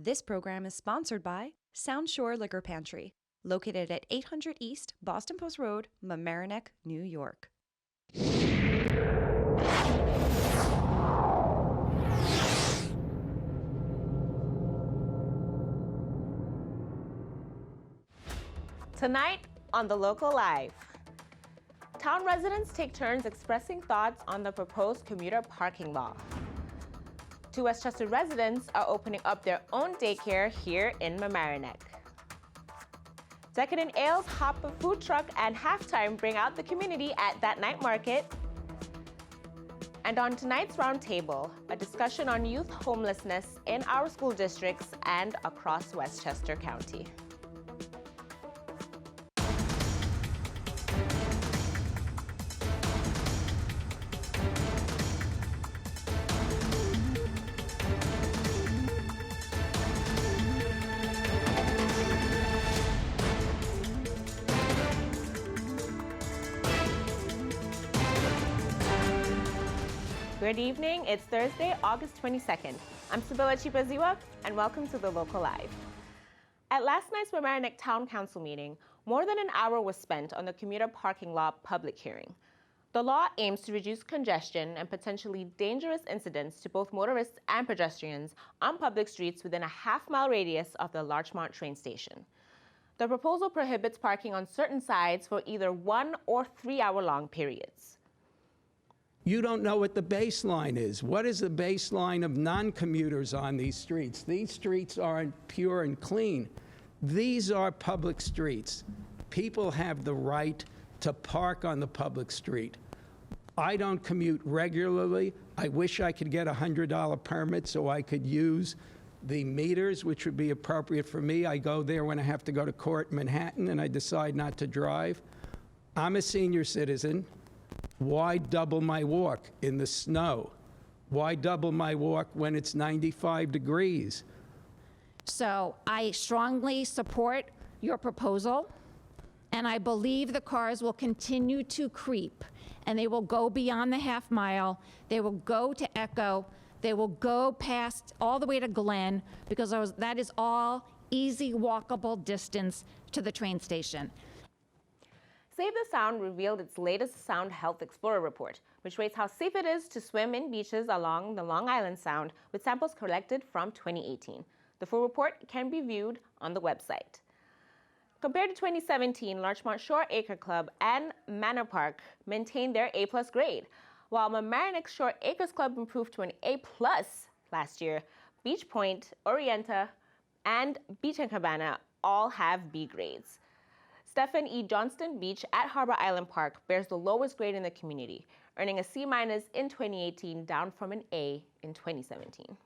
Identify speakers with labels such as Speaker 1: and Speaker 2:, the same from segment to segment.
Speaker 1: This program is sponsored by Sound Shore Liquor Pantry, located at 800 East Boston Post Road, Mamaroneck, New York.
Speaker 2: Tonight on The Local Live, town residents take turns expressing thoughts on the proposed commuter parking law. 2 Westchester residents are opening up their own daycare here in Mamaroneck. Decadent Ales, Hop a Food Truck, and Halftime bring out the community at that night market. And on tonight's roundtable, a discussion on youth homelessness in our school districts and across Westchester County. Good evening, it's Thursday, August 22nd. I'm Sibylla Chipaziwa, and welcome to The Local Live. At last night's Mamaroneck Town Council meeting, more than an hour was spent on the commuter parking law public hearing. The law aims to reduce congestion and potentially dangerous incidents to both motorists and pedestrians on public streets within a half-mile radius of the Larchmont train station. The proposal prohibits parking on certain sides for either 1 or 3 hour-long periods.
Speaker 3: You don't know what the baseline is. What is the baseline of non-commuters on these streets? These streets aren't pure and clean. These are public streets. People have the right to park on the public street. I don't commute regularly. I wish I could get a $100 permit so I could use the meters, which would be appropriate for me. I go there when I have to go to court in Manhattan and I decide not to drive. I'm a senior citizen. Why double my walk in the snow? Why double my walk when it's 95 degrees?
Speaker 4: So I strongly support your proposal, and I believe the cars will continue to creep, and they will go beyond the half mile. They will go to Echo. They will go past all the way to Glen, because that is all easy walkable distance to the train station.
Speaker 2: Save the Sound revealed its latest Sound Health Explorer report, which rates how safe it is to swim in beaches along the Long Island Sound with samples collected from 2018. The full report can be viewed on the website. Compared to 2017, Larchmont Shore Acre Club and Manor Park maintained their A+ grade, while Mamaroneck Shore Acres Club improved to an A+ last year. Beach Point, Orienta, and Beach and Cabana all have B grades. Stephen E. Johnston Beach at Harbor Island Park bears the lowest grade in the community, earning a C- in 2018, down from an A in 2017.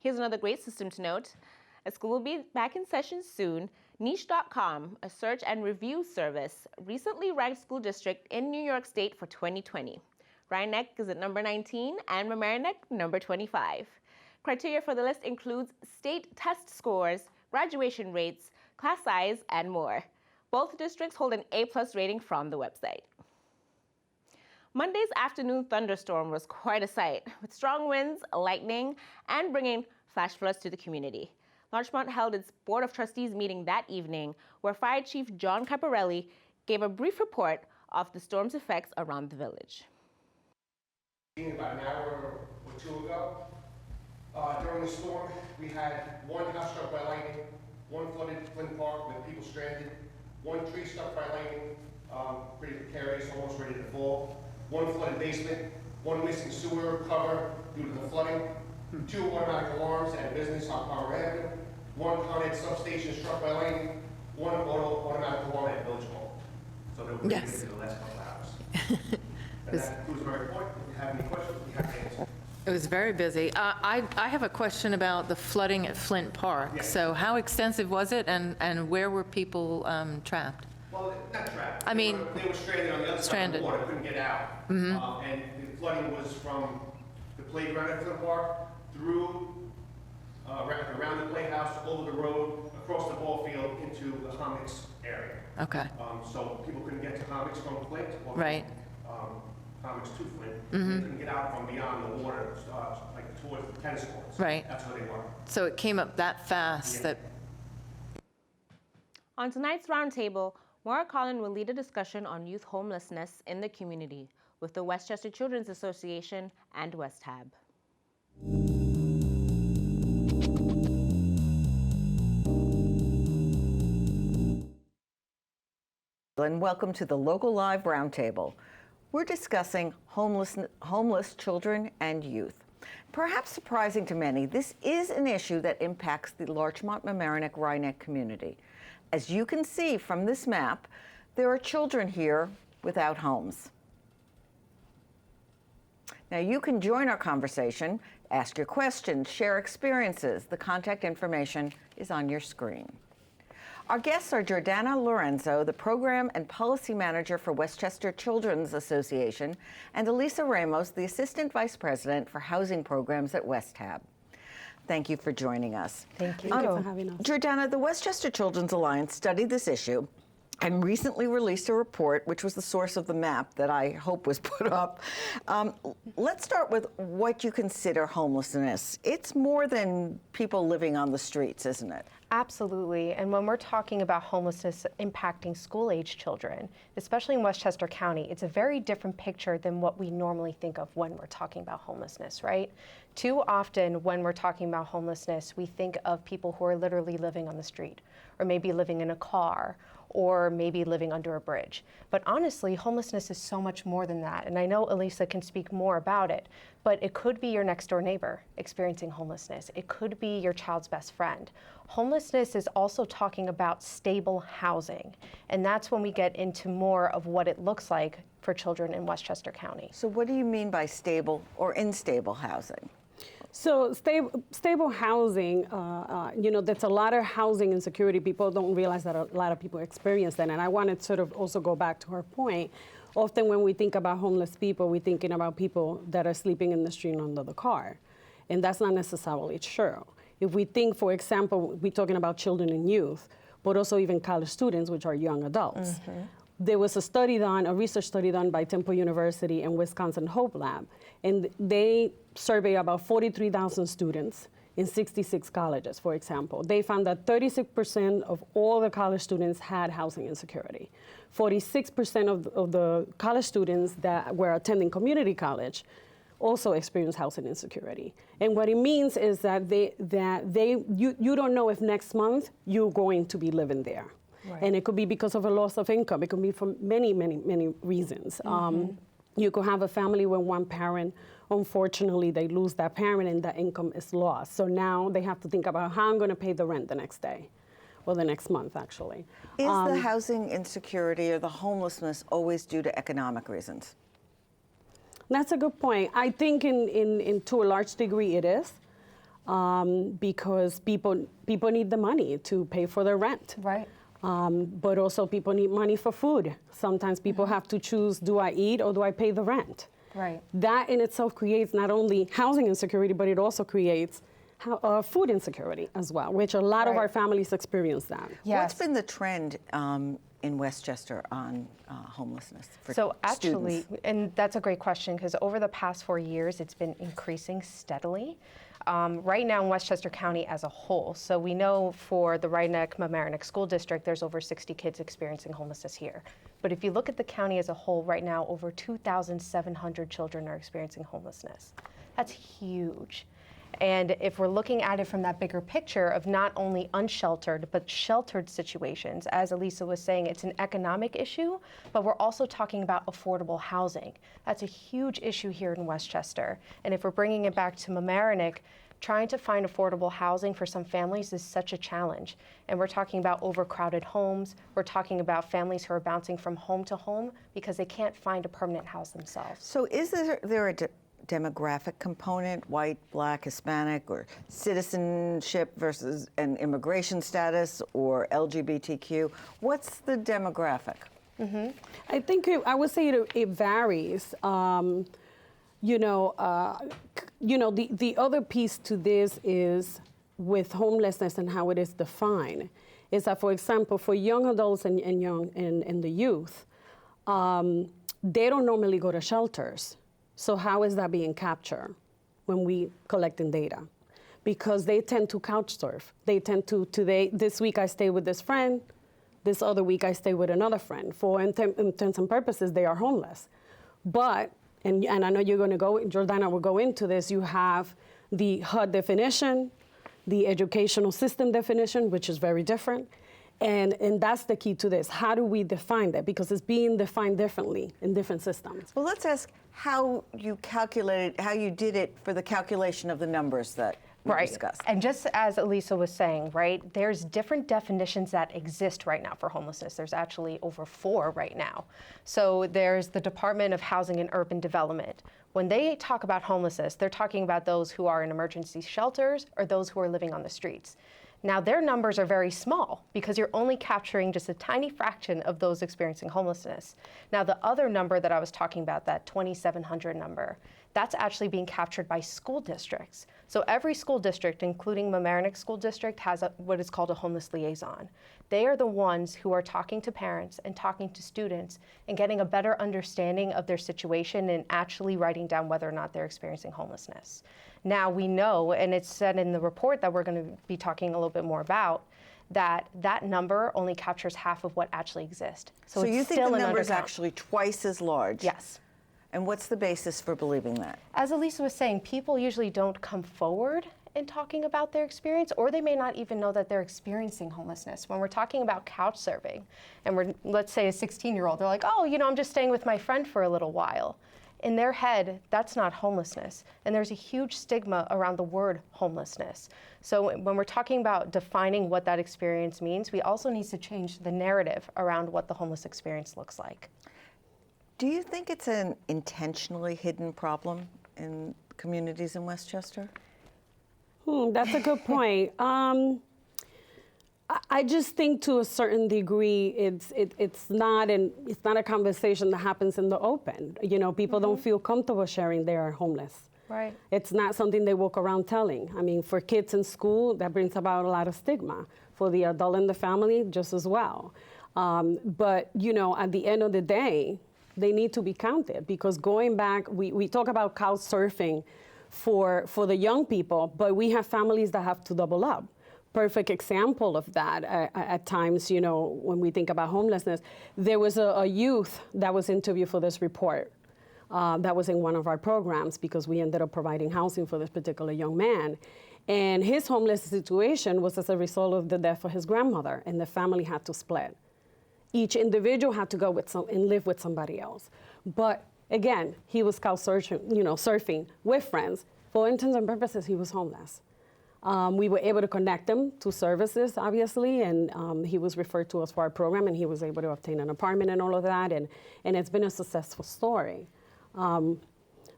Speaker 2: Here's another great system to note. As school will be back in session soon, Niche.com, a search and review service, recently ranked school district in New York State for 2020. Rhinebeck is at number 19 and Mamaroneck number 25. Criteria for the list includes state test scores, graduation rates, class size, and more. Both districts hold an A+ rating from the website. Monday's afternoon thunderstorm was quite a sight, with strong winds, lightning, and bringing flash floods to the community. Larchmont held its Board of Trustees meeting that evening, where Fire Chief John Caparelli gave a brief report of the storm's effects around the village.
Speaker 5: About an hour or two ago, during the storm, we had one house struck by lightning, one flooded Flint Park with people stranded, one tree struck by lightning, pretty precarious, almost ready to fall. One flooded basement, one missing sewer cover due to the flooding. 2 automatic alarms at a business on Power Avenue. 1 Con Ed substation struck by lightning. 1 automatic alarm at Village Hall. So they were yes. In the last couple of hours. And that concludes my report. If you have any questions, we have to answer.
Speaker 6: It was very busy. I have a question about the flooding at Flint Park. Yes. So how extensive was it, and where were people trapped?
Speaker 5: Well, not trapped.
Speaker 6: I mean,
Speaker 5: they were stranded on the other side of the water, couldn't get out. Mm-hmm. And the flooding was from the playground at Flint Park through, around the playhouse, over the road, across the ball field, into the Homics area.
Speaker 6: Okay.
Speaker 5: So people couldn't get to Homics from Flint.
Speaker 6: Right.
Speaker 5: comics to Flint. They couldn't get out from beyond the water, like towards the tennis courts.
Speaker 6: Right.
Speaker 5: That's where they were.
Speaker 6: So it came up that fast that,
Speaker 2: On tonight's roundtable, Maura Collin will lead a discussion on youth homelessness in the community with the Westchester Children's Association and West Hab.
Speaker 7: And welcome to the Local Live Roundtable. We're discussing homeless children and youth. Perhaps surprising to many, this is an issue that impacts the Larchmont-Mamaroneck-Rhinebeck community. As you can see from this map, there are children here without homes. Now you can join our conversation, ask your questions, share experiences. The contact information is on your screen. Our guests are Jordana Lorenzo, the Program and Policy Manager for Westchester Children's Association, and Elisa Ramos, the Assistant Vice President for Housing Programs at West Hab. Thank you for joining us.
Speaker 8: Thank you for having us.
Speaker 7: Jordana, the Westchester Children's Alliance studied this issue and recently released a report, which was the source of the map that I hope was put up. Let's start with what you consider homelessness. It's more than people living on the streets, isn't it?
Speaker 8: Absolutely. And when we're talking about homelessness impacting school-age children, especially in Westchester County, it's a very different picture than what we normally think of when we're talking about homelessness, right? Too often when we're talking about homelessness, we think of people who are literally living on the street, or maybe living in a car, or maybe living under a bridge. But honestly, homelessness is so much more than that. And I know Elisa can speak more about it, but it could be your next door neighbor experiencing homelessness. It could be your child's best friend. Homelessness is also talking about stable housing. And that's when we get into more of what it looks like for children in Westchester County.
Speaker 7: So what do you mean by stable or unstable housing?
Speaker 9: So stable housing, there's a lot of housing insecurity. People don't realize that a lot of people experience that. And I want to sort of also go back to her point. Often when we think about homeless people, we're thinking about people that are sleeping in the street under the car. And that's not necessarily true. If we think, for example, we're talking about children and youth, but also even college students, which are young adults. Mm-hmm. There was a research study done by Temple University and Wisconsin Hope Lab, and they surveyed about 43,000 students in 66 colleges, for example. They found that 36% of all the college students had housing insecurity. 46% of the college students that were attending community college also experienced housing insecurity. And what it means is that you don't know if next month you're going to be living there. Right. And it could be because of a loss of income. It could be for many, many, many reasons. Mm-hmm. You could have a family where one parent, unfortunately, they lose that parent and that income is lost. So now they have to think about how I'm going to pay the rent the next day, or the next month, actually.
Speaker 7: Is the housing insecurity or the homelessness always due to economic reasons?
Speaker 9: That's a good point. I think in to a large degree it is. Because people need the money to pay for their rent.
Speaker 8: Right.
Speaker 9: But also people need money for food. Sometimes people have to choose, do I eat or do I pay the rent?
Speaker 8: Right.
Speaker 9: That in itself creates not only housing insecurity, but it also creates food insecurity as well, which a lot of our families experience that.
Speaker 7: Yes. What's been the trend in Westchester on homelessness for
Speaker 8: So actually,
Speaker 7: students?
Speaker 8: and that's a great question, because over the past 4 years, it's been increasing steadily. Right now in Westchester County as a whole, so we know for the Rhinebeck-Mamaroneck School District, there's over 60 kids experiencing homelessness here. But if you look at the county as a whole, right now over 2,700 children are experiencing homelessness. That's huge. And if we're looking at it from that bigger picture of not only unsheltered, but sheltered situations, as Elisa was saying, it's an economic issue, but we're also talking about affordable housing. That's a huge issue here in Westchester. And if we're bringing it back to Mamaroneck, trying to find affordable housing for some families is such a challenge. And we're talking about overcrowded homes. We're talking about families who are bouncing from home to home because they can't find a permanent house themselves.
Speaker 7: So is there a demographic component, white, black, Hispanic, or citizenship versus an immigration status, or LGBTQ? What's the demographic?
Speaker 9: Mm-hmm. I think I would say it varies. The other piece to this is with homelessness and how it is defined, is that, for example, for young adults and the youth, they don't normally go to shelters. So how is that being captured when we collecting data? Because they tend to couch surf. They tend to, this week I stay with this friend, this other week I stay with another friend. For intents and purposes, they are homeless. But, and I know you're gonna go, Jordana will go into this, you have the HUD definition, the educational system definition, which is very different. And that's the key to this. How do we define that? Because it's being defined differently in different systems.
Speaker 7: Well, let's ask how you calculated, how you did it for the calculation of the numbers that we discussed.
Speaker 8: And just as Elisa was saying, right, there's different definitions that exist right now for homelessness. There's actually over 4 right now. So there's the Department of Housing and Urban Development. When they talk about homelessness, they're talking about those who are in emergency shelters or those who are living on the streets. Now, their numbers are very small because you're only capturing just a tiny fraction of those experiencing homelessness. Now, the other number that I was talking about, that 2,700 number, that's actually being captured by school districts. So every school district, including Mamaroneck School District, has what is called a homeless liaison. They are the ones who are talking to parents and talking to students and getting a better understanding of their situation and actually writing down whether or not they're experiencing homelessness. Now we know, and it's said in the report that we're going to be talking a little bit more about, that that number only captures half of what actually exists.
Speaker 7: So
Speaker 8: it's
Speaker 7: you think
Speaker 8: still
Speaker 7: the
Speaker 8: an
Speaker 7: number is
Speaker 8: undercount.
Speaker 7: actually twice as large?
Speaker 8: Yes.
Speaker 7: And what's the basis for believing that?
Speaker 8: As Elisa was saying, people usually don't come forward in talking about their experience, or they may not even know that they're experiencing homelessness. When we're talking about couch surfing, and we're, let's say a 16-year-old, they're like, oh, you know, I'm just staying with my friend for a little while. In their head, that's not homelessness. And there's a huge stigma around the word homelessness. So when we're talking about defining what that experience means, we also need to change the narrative around what the homeless experience looks like.
Speaker 7: Do you think it's an intentionally hidden problem in communities in Westchester?
Speaker 9: That's a good point. I just think to a certain degree, it's not a conversation that happens in the open. You know, people don't feel comfortable sharing they are homeless.
Speaker 8: Right.
Speaker 9: It's not something they walk around telling. I mean, for kids in school, that brings about a lot of stigma. For the adult in the family, just as well. But, you know, at the end of the day, they need to be counted, because going back, we talk about couch surfing for the young people, but we have families that have to double up. Perfect example of that at times, you know, when we think about homelessness. There was a youth that was interviewed for this report that was in one of our programs, because we ended up providing housing for this particular young man. And his homeless situation was as a result of the death of his grandmother, and the family had to split. Each individual had to go and live with somebody else. But again, he was couch surfing with friends. For intents and purposes, he was homeless. We were able to connect him to services, obviously, and he was referred to us for our program, and he was able to obtain an apartment and all of that, and it's been a successful story.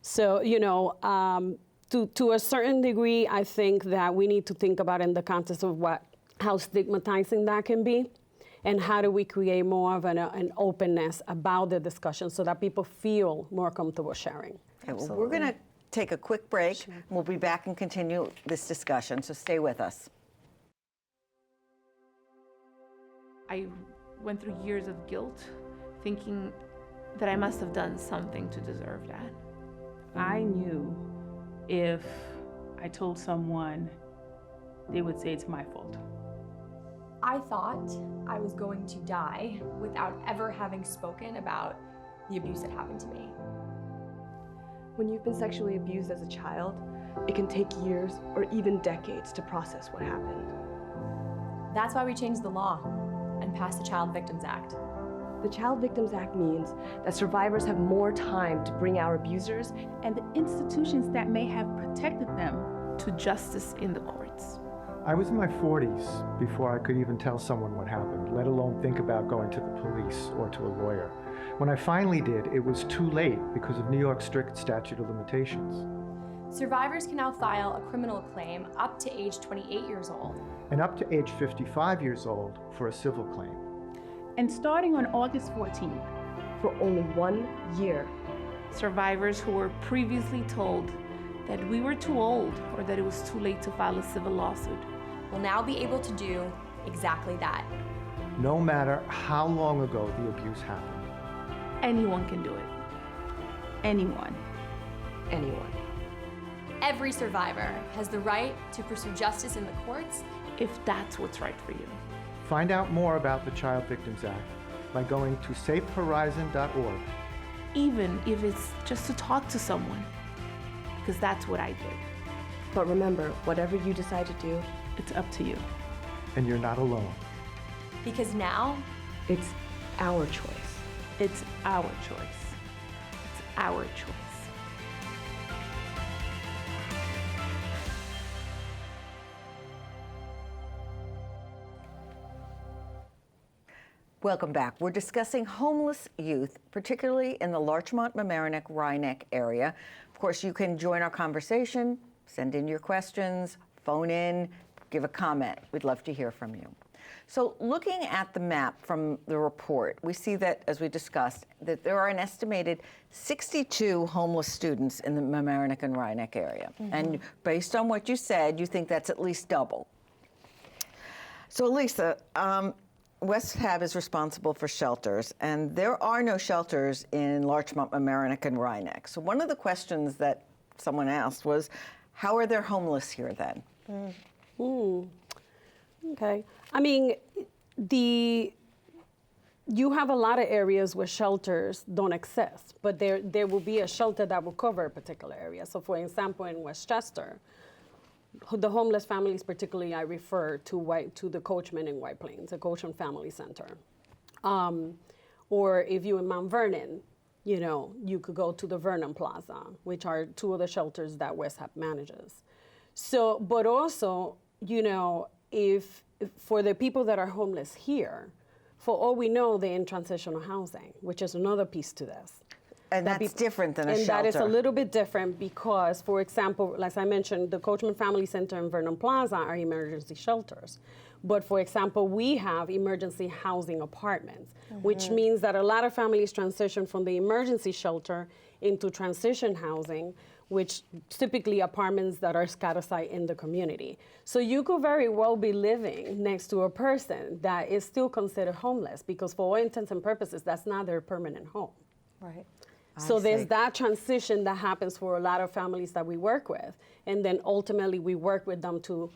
Speaker 9: So, you know, to a certain degree, I think that we need to think about in the context of how stigmatizing that can be, and how do we create more of an openness about the discussion so that people feel more comfortable sharing.
Speaker 7: Okay, well, we're going to take a quick break. Sure. We'll be back and continue this discussion, so stay with us.
Speaker 10: I went through years of guilt, thinking that I must have done something to deserve that.
Speaker 11: I knew if I told someone, they would say it's my fault.
Speaker 12: I thought I was going to die without ever having spoken about the abuse that happened to me.
Speaker 13: When you've been sexually abused as a child, it can take years or even decades to process what happened.
Speaker 12: That's why we changed the law and passed the Child Victims Act.
Speaker 13: The Child Victims Act means that survivors have more time to bring our abusers
Speaker 11: and the institutions that may have protected them to justice in the courts.
Speaker 14: I was in my 40s before I could even tell someone what happened, let alone think about going to the police or to a lawyer. When I finally did, it was too late because of New York's strict statute of limitations.
Speaker 12: Survivors can now file a criminal claim up to age 28 years old.
Speaker 14: And up to age 55 years old for a civil claim.
Speaker 11: And starting on August 14th,
Speaker 13: for only 1 year,
Speaker 10: survivors who were previously told that we were too old or that it was too late to file a civil lawsuit
Speaker 12: will now be able to do exactly that.
Speaker 14: No matter how long ago the abuse happened.
Speaker 11: anyone can do it. Anyone.
Speaker 13: Anyone.
Speaker 12: Every survivor has the right to pursue justice in the courts
Speaker 11: if that's what's right for you.
Speaker 14: Find out more about the Child Victims Act by going to safehorizon.org.
Speaker 11: Even if it's just to talk to someone, because that's what I did.
Speaker 13: But remember, whatever you decide to do,
Speaker 11: It's up to you.
Speaker 14: And you're not alone.
Speaker 12: because now
Speaker 13: it's our choice.
Speaker 11: It's our choice. It's our choice.
Speaker 7: Welcome back. We're discussing homeless youth, particularly in the Larchmont, Mamaroneck, Rhinebeck area. Of course, you can join our conversation, send in your questions, phone in, give a comment. We'd love to hear from you. So looking at the map from the report, we see that, as we discussed, that there are an estimated 62 homeless students in the Mamaroneck and Rhinebeck area. And based on what you said, you think that's at least double. So Lisa, West Hab is responsible for shelters, and there are no shelters in Larchmont, Mamaroneck, and Rhinebeck. So one of the questions that someone asked was, how are there homeless here then?
Speaker 9: Okay. I mean, you have a lot of areas where shelters don't exist, but there will be a shelter that will cover a particular area. So for example, in Westchester, the homeless families, particularly, I refer to the Coachman in White Plains, the Coachman Family Center. Or if you're in Mount Vernon, you could go to the Vernon Plaza, which are two of the shelters that West Hab manages. So, but also, if for the people that are homeless here, for all we know, they're in transitional housing, which is another piece to this.
Speaker 7: And that's different than a shelter.
Speaker 9: And that is a little bit different because, for example, as I mentioned, the Coachman Family Center and Vernon Plaza are emergency shelters. But for example, we have emergency housing apartments, which means that a lot of families transition from the emergency shelter into transition housing, which typically apartments that are scattered site in the community. So you could very well be living next to a person that is still considered homeless because for all intents and purposes, that's not their permanent home.
Speaker 7: Right.
Speaker 9: So there's that transition that happens for a lot of families that we work with. And then ultimately we work with them to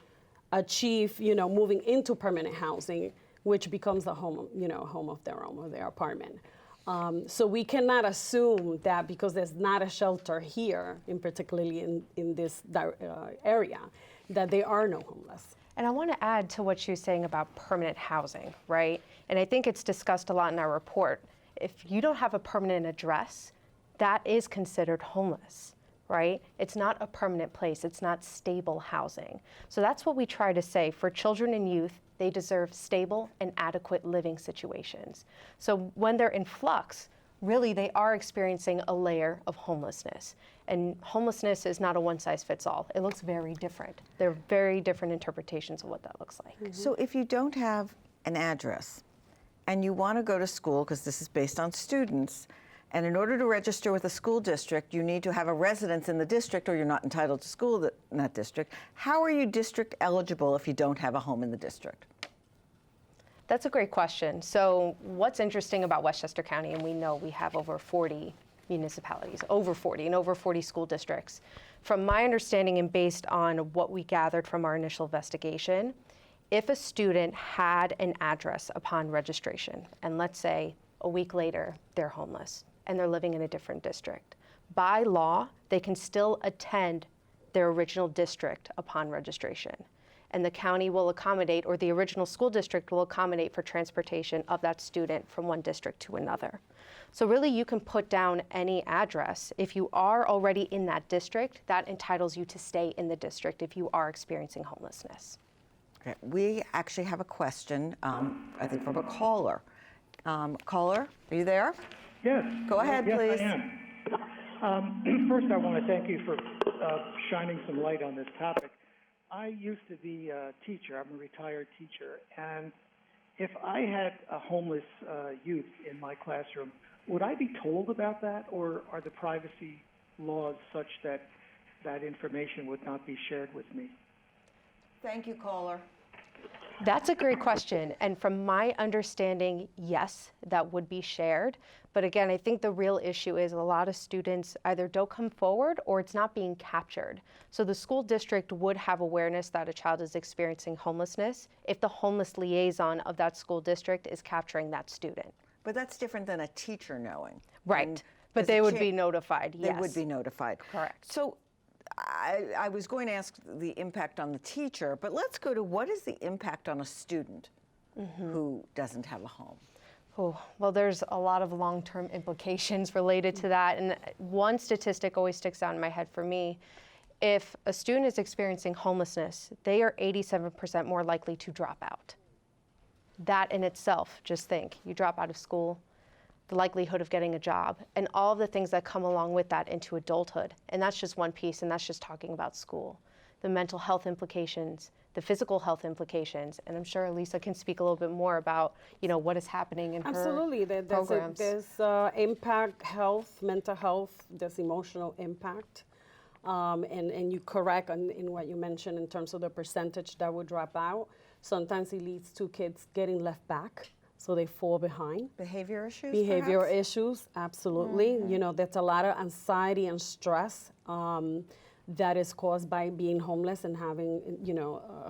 Speaker 9: achieve, moving into permanent housing, which becomes a home, home of their own or their apartment. So we cannot assume that because there's not a shelter here, particularly in this area, that there are no homeless.
Speaker 8: And I want to add to what she was saying about permanent housing, right? And I think it's discussed a lot in our report. If you don't have a permanent address, that is considered homeless, right? It's not a permanent place. It's not stable housing. So that's what we try to say. For children and youth, they deserve stable and adequate living situations. So when they're in flux, really they are experiencing a layer of homelessness. And homelessness is not a one-size-fits-all. It looks very different. There are very different interpretations of what that looks like.
Speaker 7: So if you don't have an address and you want to go to school, because this is based on students, and in order to register with a school district, you need to have a residence in the district or you're not entitled to school in that district. How are you district eligible if you don't have a home in the district?
Speaker 8: That's a great question. So what's interesting about Westchester County, and we know we have over 40 municipalities, over 40 school districts. From my understanding and based on what we gathered from our initial investigation, if a student had an address upon registration, and let's say a week later they're homeless, and they're living in a different district. By law, they can still attend their original district upon registration. And the county will accommodate, or the original school district will accommodate for transportation of that student from one district to another. So really you can put down any address. If you are already in that district, that entitles you to stay in the district if you are experiencing homelessness.
Speaker 7: Okay. We actually have a question, I think from a caller. Caller, are you there?
Speaker 15: Yes.
Speaker 7: Go ahead, please.
Speaker 15: Yes, I am. First, I want to thank you for shining some light on this topic. I used to be a teacher. I'm a retired teacher. And if I had a homeless youth in my classroom, would I be told about that? Or are the privacy laws such that that information would not be shared with me?
Speaker 7: Thank you, caller.
Speaker 8: That's a great question. And from my understanding, yes, that would be shared. But again, I think the real issue is a lot of students either don't come forward or it's not being captured. So the school district would have awareness that a child is experiencing homelessness if the homeless liaison of that school district is capturing that student.
Speaker 7: But that's different than a teacher knowing.
Speaker 8: Right.
Speaker 7: And
Speaker 8: But they would be notified, yes.
Speaker 7: They would be notified.
Speaker 8: Correct.
Speaker 7: So I was going to ask the impact on the teacher, but let's go to what is the impact on a student who doesn't have a home?
Speaker 8: Oh, well, there's a lot of long-term implications related to that. And one statistic always sticks out in my head for me. If a student is experiencing homelessness, they are 87% more likely to drop out. That in itself, just think, you drop out of school, the likelihood of getting a job, and all of the things that come along with that into adulthood. And that's just one piece, and that's just talking about school. The mental health implications, the physical health implications, and I'm sure Elisa can speak a little bit more about, what is happening in
Speaker 9: Absolutely.
Speaker 8: her programs.
Speaker 9: There's impact, health, mental health, there's emotional impact. And you correct in what you mentioned in terms of the percentage that would drop out. Sometimes it leads to kids getting left back, so they fall behind.
Speaker 7: Behavior issues,
Speaker 9: Behavioral
Speaker 7: perhaps?
Speaker 9: issues, absolutely. There's a lot of anxiety and stress that is caused by being homeless and having,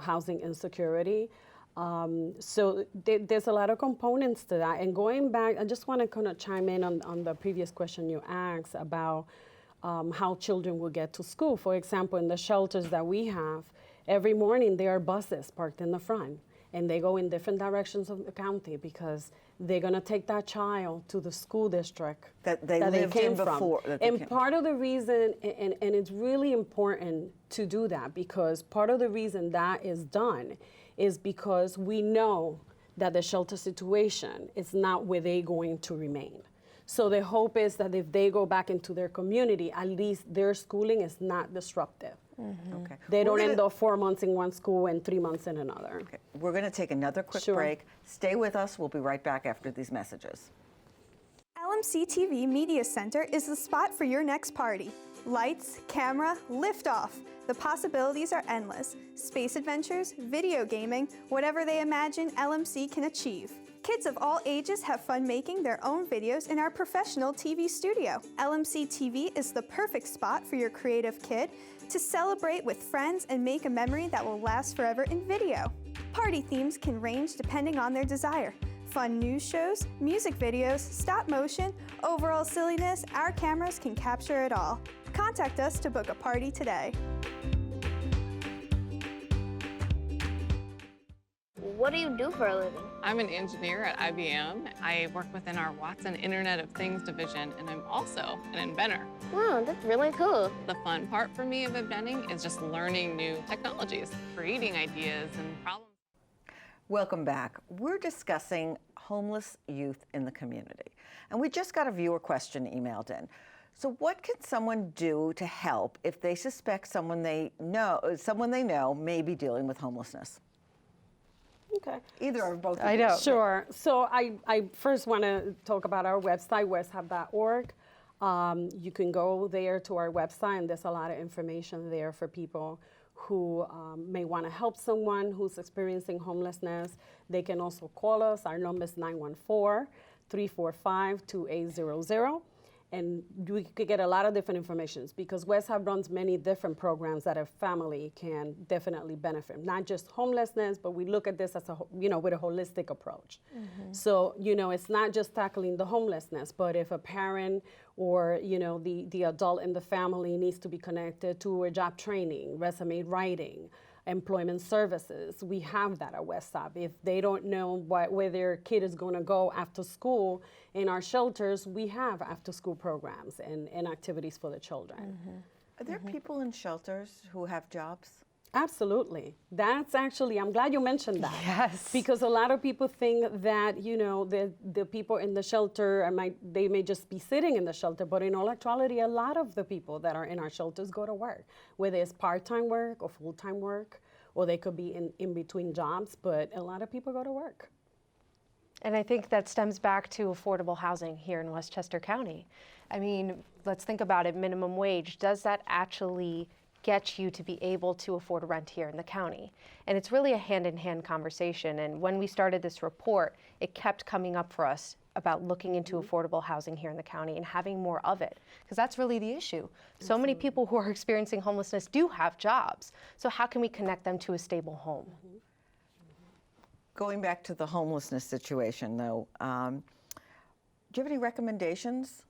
Speaker 9: housing insecurity. So there's a lot of components to that. And going back, I just want to kind of chime in on the previous question you asked about how children will get to school. For example, in the shelters that we have, every morning there are buses parked in the front, and they go in different directions of the county because they're going to take that child to the school district
Speaker 7: that they lived
Speaker 9: came
Speaker 7: in
Speaker 9: from.
Speaker 7: before.
Speaker 9: And part of the reason, and it's really important to do that, because part of the reason that is done is because we know that the shelter situation is not where they're going to remain. So the hope is that if they go back into their community, at least their schooling is not disruptive.
Speaker 7: Okay.
Speaker 9: They don't end up 4 months in one school and 3 months in another.
Speaker 7: Okay. We're going to take another quick
Speaker 9: Sure.
Speaker 7: break. Stay with us. We'll be right back after these messages.
Speaker 16: LMC TV Media Center is the spot for your next party. Lights, camera, liftoff. The possibilities are endless. Space adventures, video gaming, whatever they imagine, LMC can achieve. Kids of all ages have fun making their own videos in our professional TV studio. LMC TV is the perfect spot for your creative kid to celebrate with friends and make a memory that will last forever in video. Party themes can range depending on their desire. Fun news shows, music videos, stop motion, overall silliness, our cameras can capture it all. Contact us to book a party today.
Speaker 17: What do you do for a living?
Speaker 18: I'm an engineer at IBM. I work within our Watson Internet of Things division, and I'm also an inventor.
Speaker 17: Wow, that's really cool.
Speaker 18: The fun part for me of inventing is just learning new technologies, creating ideas and problems.
Speaker 7: Welcome back. We're discussing homeless youth in the community. And we just got a viewer question emailed in. So what can someone do to help if they suspect someone they know may be dealing with homelessness?
Speaker 9: Okay.
Speaker 7: Either or both.
Speaker 9: I know. Sure. So I first want to talk about our website, westhub.org. You can go there to our website, and there's a lot of information there for people who may want to help someone who's experiencing homelessness. They can also call us. Our number is 914-345-2800. And we could get a lot of different information because West Hub runs many different programs that a family can definitely benefit. Not just homelessness, but we look at this as with a holistic approach. So, it's not just tackling the homelessness, but if a parent or, the adult in the family needs to be connected to a job training, resume writing, employment services, we have that at West Hub. If they don't know where their kid is going to go after school, in our shelters, we have after-school programs and activities for the children.
Speaker 7: Are there people in shelters who have jobs?
Speaker 9: Absolutely. That's actually, I'm glad you mentioned that.
Speaker 8: Yes.
Speaker 9: Because a lot of people think that, the people in the shelter, they may just be sitting in the shelter, but in all actuality, a lot of the people that are in our shelters go to work, whether it's part-time work or full-time work, or they could be in between jobs, but a lot of people go to work.
Speaker 8: And I think that stems back to affordable housing here in Westchester County. I mean, let's think about it, minimum wage. Does that actually get you to be able to afford rent here in the county? And it's really a hand-in-hand conversation. And when we started this report, it kept coming up for us about looking into affordable housing here in the county and having more of it, because that's really the issue. So many people who are experiencing homelessness do have jobs. So how can we connect them to a stable home?
Speaker 7: Going back to the homelessness situation, though, do you have any recommendations?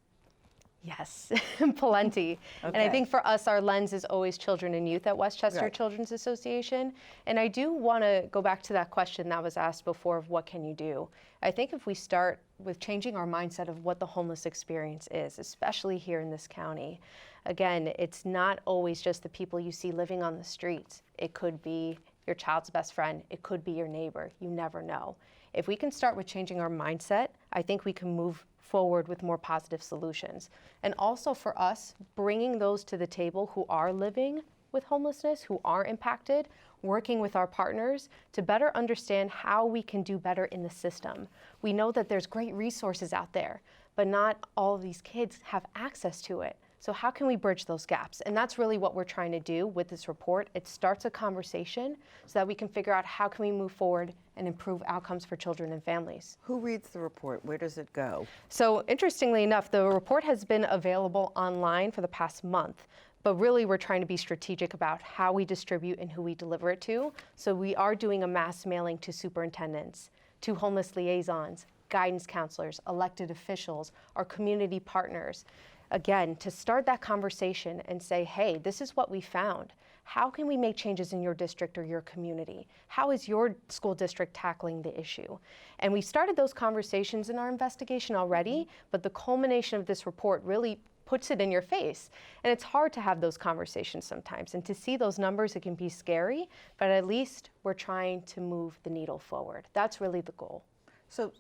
Speaker 8: Yes, plenty. And I
Speaker 7: Okay.
Speaker 8: think for us, our lens is always children and youth at Westchester
Speaker 7: Right.
Speaker 8: Children's Association. And I do want to go back to that question that was asked before of what can you do? I think if we start with changing our mindset of what the homeless experience is, especially here in this county, again, it's not always just the people you see living on the streets. It could be your child's best friend. It could be your neighbor. You never know. If we can start with changing our mindset, I think we can move forward with more positive solutions. And also for us, bringing those to the table who are living with homelessness, who are impacted, working with our partners to better understand how we can do better in the system. We know that there's great resources out there, but not all of these kids have access to it. So how can we bridge those gaps? And that's really what we're trying to do with this report. It starts a conversation so that we can figure out how can we move forward and improve outcomes for children and families.
Speaker 7: Who reads the report? Where does it go?
Speaker 8: So interestingly enough, the report has been available online for the past month. But really, we're trying to be strategic about how we distribute and who we deliver it to. So we are doing a mass mailing to superintendents, to homeless liaisons, guidance counselors, elected officials, our community partners. Again, to start that conversation and say, hey, this is what we found. How can we make changes in your district or your community? How is your school district tackling the issue? And we started those conversations in our investigation already, but the culmination of this report really puts it in your face. And it's hard to have those conversations sometimes. And to see those numbers, it can be scary, but at least we're trying to move the needle forward. That's really the goal.
Speaker 7: So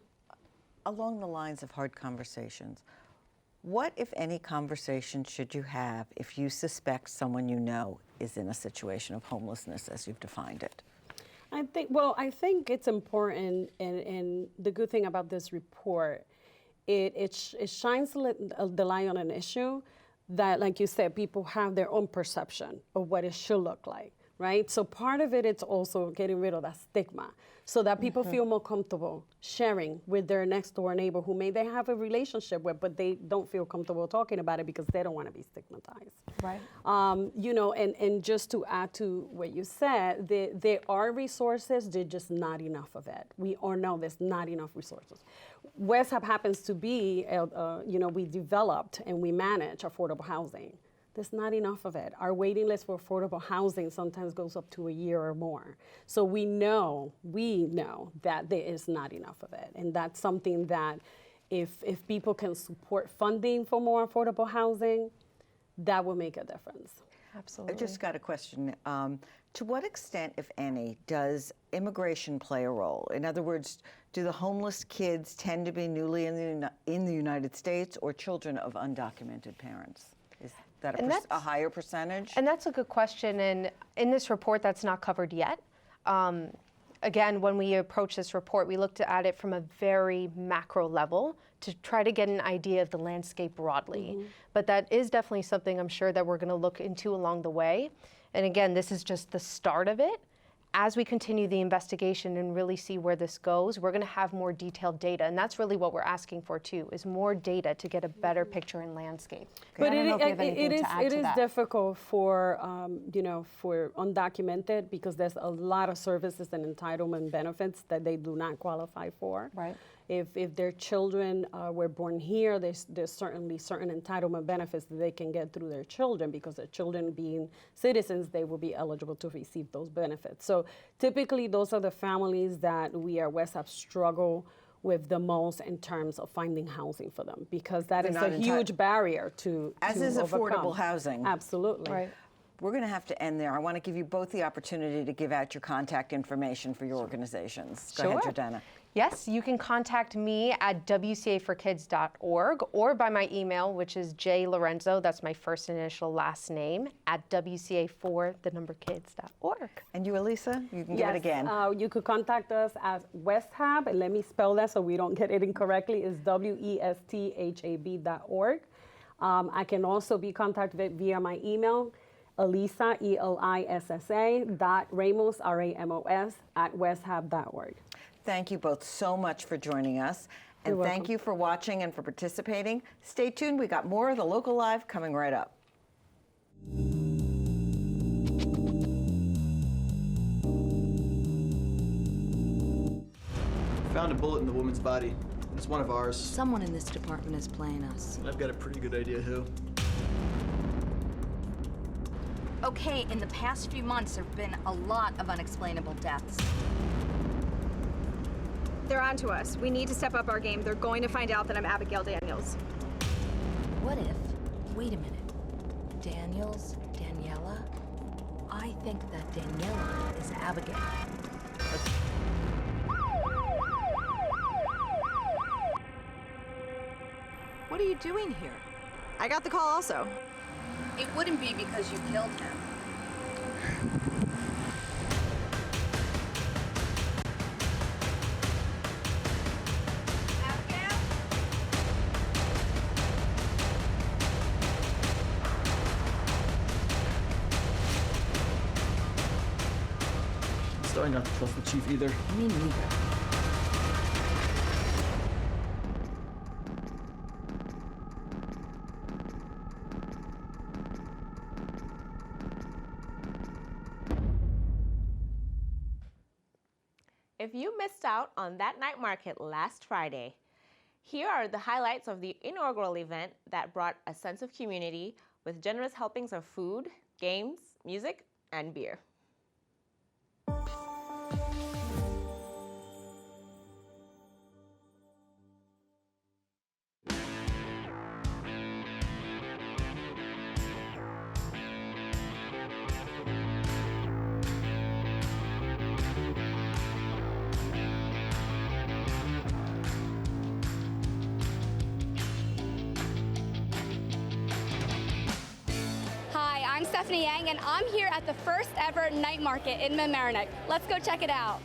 Speaker 7: along the lines of hard conversations, what, if any, conversation should you have if you suspect someone you know is in a situation of homelessness as you've defined it?
Speaker 9: I think it's important, and the good thing about this report, it shines the light on an issue that, like you said, people have their own perception of what it should look like, right? So part of it, it's also getting rid of that stigma so that people feel more comfortable sharing with their next door neighbor who they have a relationship with, but they don't feel comfortable talking about it because they don't want to be stigmatized.
Speaker 8: Right.
Speaker 9: And just to add to what you said, there are resources, there's just not enough of it. We all know there's not enough resources. West Hub happens to be, we developed and we manage affordable housing. There's not enough of it. Our waiting list for affordable housing sometimes goes up to a year or more. So we know that there is not enough of it. And that's something that if people can support funding for more affordable housing, that will make a difference.
Speaker 8: Absolutely.
Speaker 7: I just got a question. To what extent, if any, does immigration play a role? In other words, do the homeless kids tend to be newly in the United States or children of undocumented parents? Is that a higher percentage?
Speaker 8: And that's a good question. And in this report, that's not covered yet. Again, when we approached this report, we looked at it from a very macro level to try to get an idea of the landscape broadly. But that is definitely something I'm sure that we're going to look into along the way. And again, this is just the start of it. As we continue the investigation and really see where this goes, we're going to have more detailed data. And that's really what we're asking for, too, is more data to get a better picture in landscape.
Speaker 9: But
Speaker 8: it
Speaker 9: is difficult for, for undocumented because there's a lot of services and entitlement benefits that they do not qualify for.
Speaker 8: Right.
Speaker 9: If their children were born here, there's certainly certain entitlement benefits that they can get through their children because their children being citizens, they will be eligible to receive those benefits. So typically those are the families that we at West Hub struggle with the most in terms of finding housing for them because that is a huge barrier to
Speaker 7: is
Speaker 9: overcome.
Speaker 7: Affordable housing.
Speaker 9: Absolutely.
Speaker 8: Right.
Speaker 7: We're going to have to end there. I want to give you both the opportunity to give out your contact information for your organizations. Go ahead, Jordana.
Speaker 8: Yes, you can contact me at wcaforkids.org or by my email, which is jlorenzo, that's my first initial last name, at wca4kids.org.
Speaker 7: And you, Elisa, you can get it again.
Speaker 9: You could contact us at West Hub, and let me spell that so we don't get it incorrectly. It's westhab.org. I can also be contacted via my email, Elisa, ELISSA, .Ramos, RAMOS, @westhab.org.
Speaker 7: Thank you both so much for joining us. And
Speaker 9: You're
Speaker 7: thank
Speaker 9: welcome.
Speaker 7: you for watching and for participating. Stay tuned. We got more of the Local Live coming right up.
Speaker 19: Found a bullet in the woman's body. It's one of ours.
Speaker 20: Someone in this department is playing us.
Speaker 19: I've got a pretty good idea who.
Speaker 20: Okay, in the past few months, there have been a lot of unexplainable deaths.
Speaker 16: They're on to us. We need to step up our game. They're going to find out that I'm Abigail Daniels.
Speaker 20: What if? Wait a minute. Daniels? Daniela? I think that Daniela is Abigail.
Speaker 16: What are you doing here? I got the call also.
Speaker 20: It wouldn't be because you killed him.
Speaker 19: I'm starting not to trust the chief either.
Speaker 20: Me neither.
Speaker 2: If you missed out on that night market last Friday, here are the highlights of the inaugural event that brought a sense of community with generous helpings of food, games, music, and beer.
Speaker 21: Hi, I'm Stephanie Yang, and I'm here at the first ever night market in Mamaroneck. Let's go check it out.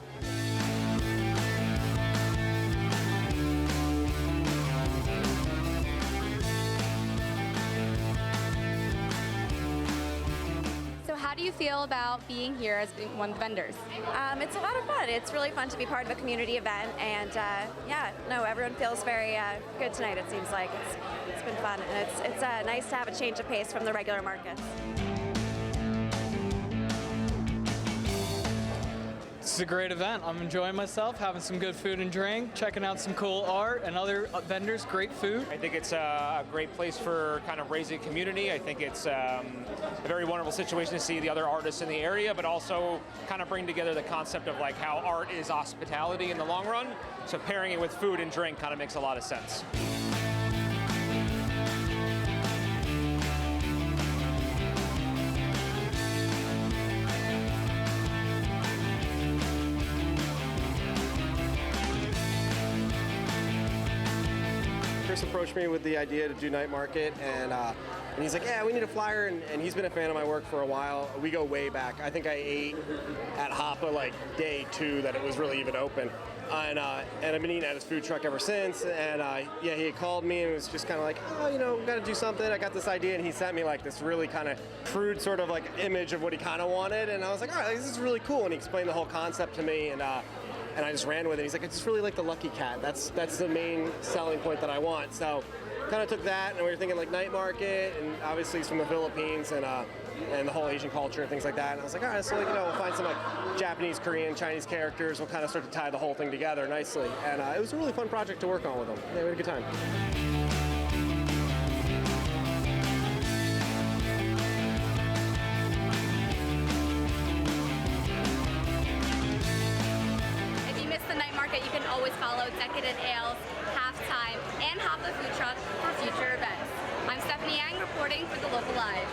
Speaker 21: So how do you feel about being here as one of the vendors?
Speaker 22: It's a lot of fun. It's really fun to be part of a community event, and yeah, no, everyone feels very good tonight. It seems like it's been fun, and it's nice to have a change of pace from the regular markets.
Speaker 23: It's a great event. I'm enjoying myself, having some good food and drink, checking out some cool art and other vendors, great food.
Speaker 24: I think it's a great place for kind of raising community. I think it's a very wonderful situation to see the other artists in the area, but also kind of bring together the concept of like how art is hospitality in the long run. So pairing it with food and drink kind of makes a lot of sense.
Speaker 25: Chris approached me with the idea to do night market, and he's like, yeah, we need a flyer, and he's been a fan of my work for a while. We go way back. I think I ate at Hapa like day 2 that it was really even open. And I've been eating at his food truck ever since, and yeah, he had called me and was just kind of like, oh, you know, we got to do something. I got this idea, and he sent me like this really kind of crude sort of like image of what he kind of wanted, and I was like, all right, this is really cool, and he explained the whole concept to me, and I just ran with it. He's like, I just really like the Lucky Cat. That's the main selling point that I want. So kind of took that, and we were thinking like night market, and obviously he's from the Philippines, and the whole Asian culture and things like that. And I was like, all right, so like, you know, we'll find some like Japanese, Korean, Chinese characters. We'll kind of start to tie the whole thing together nicely. And it was a really fun project to work on with him. Yeah, we had a good time.
Speaker 21: If you miss the night market, you can always follow Decadent Ales, Halftime, and Hapa Food Truck for future events. I'm Stephanie Yang reporting for the Local Live.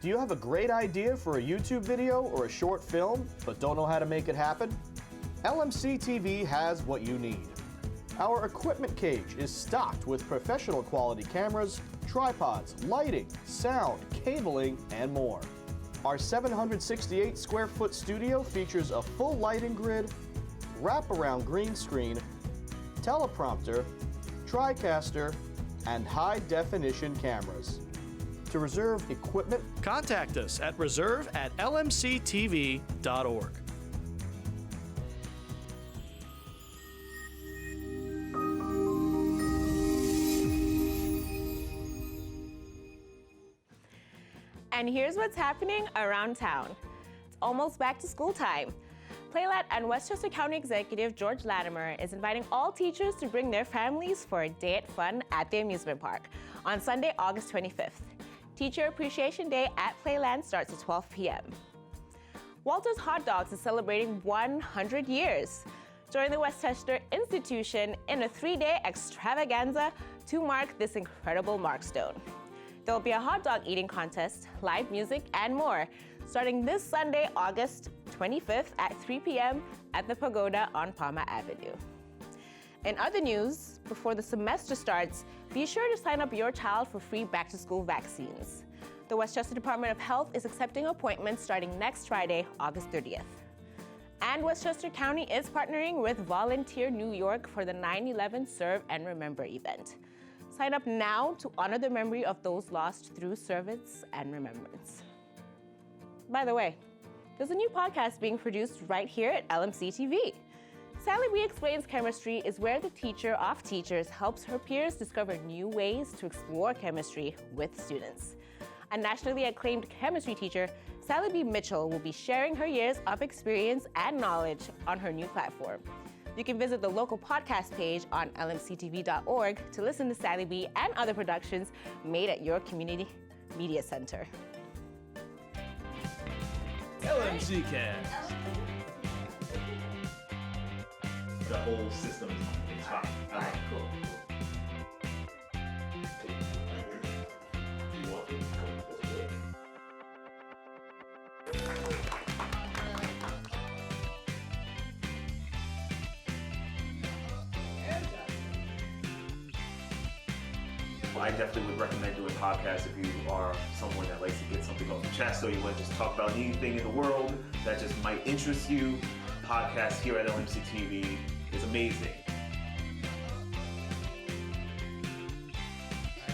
Speaker 26: Do you have a great idea for a YouTube video or a short film, but don't know how to make it happen? LMC TV has what you need. Our equipment cage is stocked with professional quality cameras, tripods, lighting, sound, cabling, and more. Our 768 square foot studio features a full lighting grid, wraparound green screen, teleprompter, TriCaster, and high-definition cameras. To reserve equipment,
Speaker 1: contact us at reserve@lmctv.org.
Speaker 2: And here's what's happening around town. It's almost back to school time. Playlat and Westchester County Executive George Latimer is inviting all teachers to bring their families for a day at fun at the amusement park on Sunday, August 25th. Teacher Appreciation Day at Playland starts at 12 p.m. Walter's Hot Dogs is celebrating 100 years. Join the Westchester institution in a 3-day extravaganza to mark this incredible milestone. There will be a hot dog eating contest, live music, and more, starting this Sunday, August 25th at 3 p.m. at the Pagoda on Palmer Avenue. In other news, before the semester starts, be sure to sign up your child for free back-to-school vaccines. The Westchester Department of Health is accepting appointments starting next Friday, August 30th. And Westchester County is partnering with Volunteer New York for the 9/11 Serve and Remember event. Sign up now to honor the memory of those lost through service and remembrance. By the way, there's a new podcast being produced right here at LMC TV. Sally B Explains Chemistry is where the teacher of teachers helps her peers discover new ways to explore chemistry with students. A nationally acclaimed chemistry teacher, Sally B Mitchell will be sharing her years of experience and knowledge on her new platform. You can visit the local podcast page on lmctv.org to listen to Sally B and other productions made at your community media center.
Speaker 3: LMC Cast. The whole system is fine. All right, cool. I definitely would recommend doing podcasts if you are someone that likes to get something off the chest, or you want to just talk about anything in the world that just might interest you. Podcast here at LMC TV is amazing.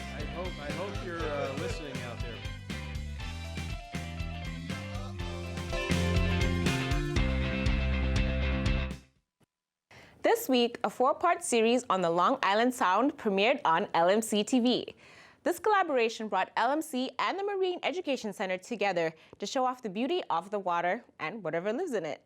Speaker 1: I hope you're listening out there.
Speaker 2: This week, a 4-part series on the Long Island Sound premiered on LMC TV. This collaboration brought LMC and the Marine Education Center together to show off the beauty of the water and whatever lives in it.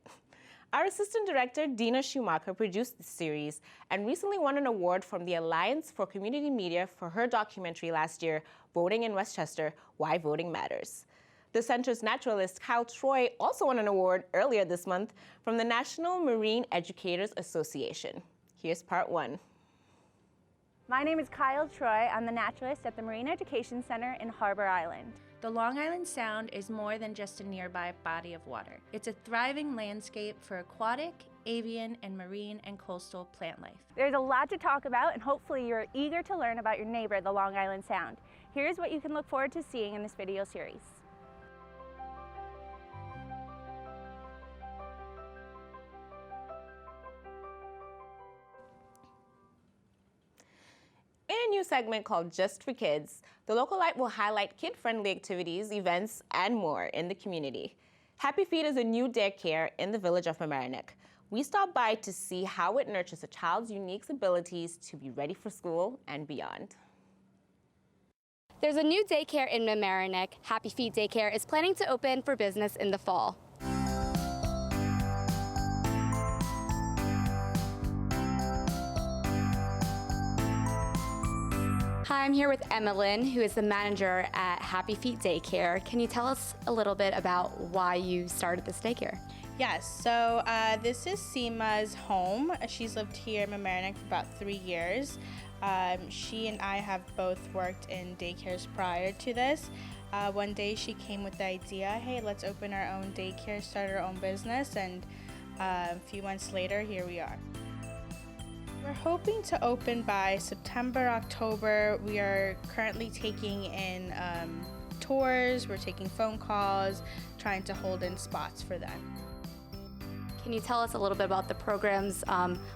Speaker 2: Our assistant director, Dina Schumacher, produced the series and recently won an award from the Alliance for Community Media for her documentary last year, Voting in Westchester, Why Voting Matters. The center's naturalist, Kyle Troy, also won an award earlier this month from the National Marine Educators Association. Here's part 1.
Speaker 4: My name is Kyle Troy. I'm the naturalist at the Marine Education Center in Harbor Island.
Speaker 5: The Long Island Sound is more than just a nearby body of water. It's a thriving landscape for aquatic, avian, and marine and coastal plant life.
Speaker 4: There's a lot to talk about, and hopefully you're eager to learn about your neighbor, the Long Island Sound. Here's what you can look forward to seeing in this video series.
Speaker 2: In a new segment called Just for Kids, the local light will highlight kid-friendly activities, events, and more in the community. Happy Feet is a new daycare in the village of Mamaroneck. We stopped by to see how it nurtures a child's unique abilities to be ready for school and beyond.
Speaker 21: There's a new daycare in Mamaroneck. Happy Feet Daycare is planning to open for business in the fall. Hi, I'm here with Emmeline, who is the manager at Happy Feet Daycare. Can you tell us a little bit about why you started this daycare?
Speaker 6: Yes, so this is Seema's home. She's lived here in Mamaroneck for about 3 years. She and I have both worked in daycares prior to this. One day she came with the idea, hey, let's open our own daycare, start our own business, and a few months later, here we are. We're hoping to open by September, October. We are currently taking in tours, we're taking phone calls, trying to hold in spots for them.
Speaker 21: Can you tell us a little bit about the programs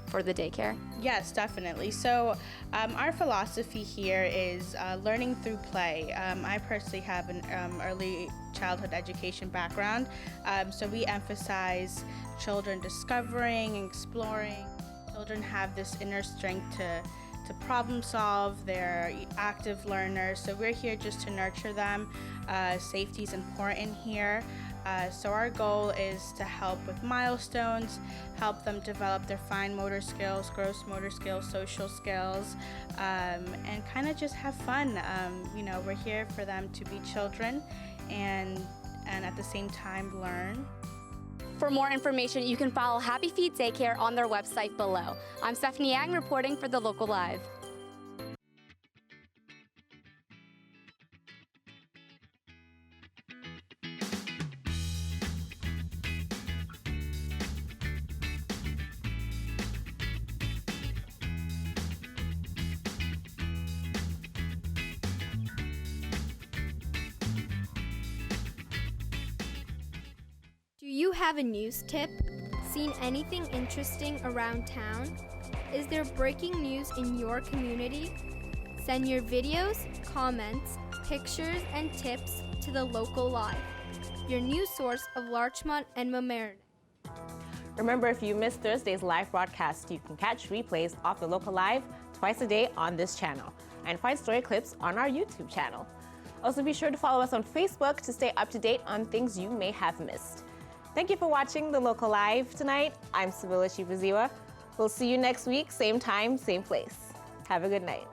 Speaker 21: for the daycare?
Speaker 6: Yes, definitely. So our philosophy here is learning through play. I personally have an early childhood education background, so we emphasize children discovering, exploring. Children have this inner strength to problem solve. They're active learners, so we're here just to nurture them. Safety is important here. So our goal is to help with milestones, help them develop their fine motor skills, gross motor skills, social skills, and kind of just have fun. You know, we're here for them to be children and at the same time learn.
Speaker 21: For more information, you can follow Happy Feet Daycare on their website below. I'm Stephanie Yang reporting for The Local Live.
Speaker 10: Do you have a news tip? Seen anything interesting around town? Is there breaking news in your community? Send your videos, comments, pictures, and tips to The Local Live, your news source of Larchmont and Mamaroneck.
Speaker 2: Remember, if you missed Thursday's live broadcast, you can catch replays of The Local Live twice a day on this channel and find story clips on our YouTube channel. Also, be sure to follow us on Facebook to stay up to date on things you may have missed. Thank you for watching The Local Live tonight. I'm Sibylla Chibuziwa. We'll see you next week, same time, same place. Have a good night.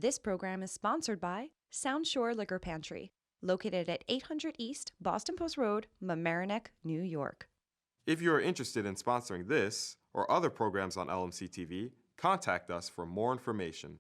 Speaker 11: This program is sponsored by Sound Shore Liquor Pantry, located at 800 East Boston Post Road, Mamaroneck, New York.
Speaker 12: If you are interested in sponsoring this or other programs on LMC TV, contact us for more information.